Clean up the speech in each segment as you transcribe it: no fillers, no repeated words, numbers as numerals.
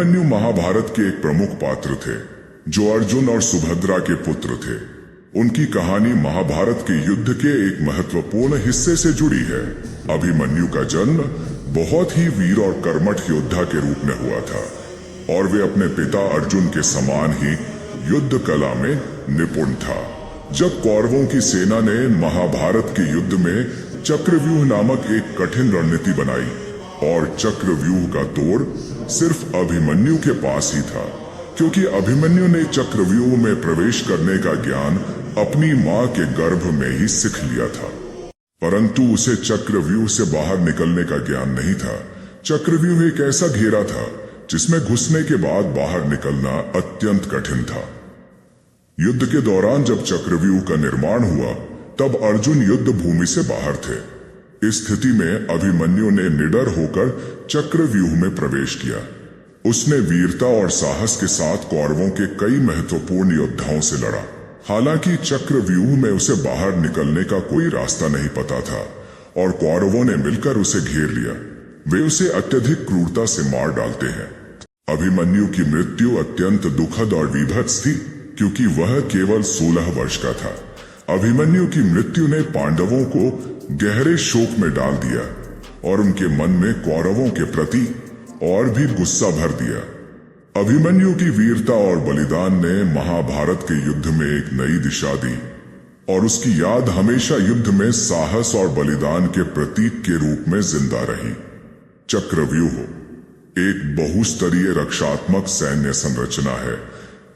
अभिमन्यु महाभारत के एक प्रमुख पात्र थे जो अर्जुन और सुभद्रा के पुत्र थे। उनकी कहानी महाभारत के युद्ध के एक महत्वपूर्ण हिस्से से जुड़ी है। अभिमन्यु का जन्म बहुत ही वीर और कर्मठ योद्धा के रूप में हुआ था और वे अपने पिता अर्जुन के समान ही युद्ध कला में निपुण था। जब कौरवों की सेना ने महाभारत के युद्ध में चक्रव्यूह नामक एक कठिन रणनीति बनाई और चक्रव्यूह का तोड़ सिर्फ अभिमन्यु के पास ही था, क्योंकि अभिमन्यु ने चक्रव्यूह में प्रवेश करने का ज्ञान अपनी मां के गर्भ में ही सीख लिया था। परंतु उसे चक्रव्यूह से बाहर निकलने का ज्ञान नहीं था। चक्रव्यूह एक ऐसा घेरा था जिसमें घुसने के बाद बाहर निकलना अत्यंत कठिन था। युद्ध के दौरान जब चक्रव्यूह का निर्माण हुआ तब अर्जुन युद्ध भूमि से बाहर थे। इस स्थिति में अभिमन्यु ने निडर होकर चक्रव्यूह में प्रवेश किया। उसने वीरता और साहस के साथ कौरवों के कई महत्वपूर्ण योद्धाओं से लड़ा। हालांकि चक्रव्यूह में उसे बाहर निकलने का कोई रास्ता नहीं पता था और कौरवों ने मिलकर उसे घेर लिया। वे उसे अत्यधिक क्रूरता से मार डालते हैं। अभिमन्यु की मृत्यु अत्यंत दुखद और विभत्स थी, क्योंकि वह केवल 16 वर्ष का था। अभिमन्यु की मृत्यु ने पांडवों को गहरे शोक में डाल दिया और उनके मन में कौरवों के प्रति और भी गुस्सा भर दिया। अभिमन्यु की वीरता और बलिदान ने महाभारत के युद्ध में एक नई दिशा दी और उसकी याद हमेशा युद्ध में साहस और बलिदान के प्रतीक के रूप में जिंदा रही। चक्रव्यूह एक बहुस्तरीय रक्षात्मक सैन्य संरचना है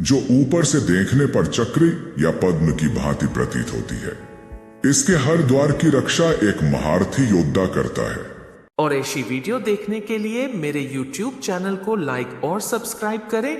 जो ऊपर से देखने पर चक्र या पद्म की भांति प्रतीत होती है। इसके हर द्वार की रक्षा एक महारथी योद्धा करता है। और ऐसी वीडियो देखने के लिए मेरे YouTube चैनल को लाइक और सब्सक्राइब करें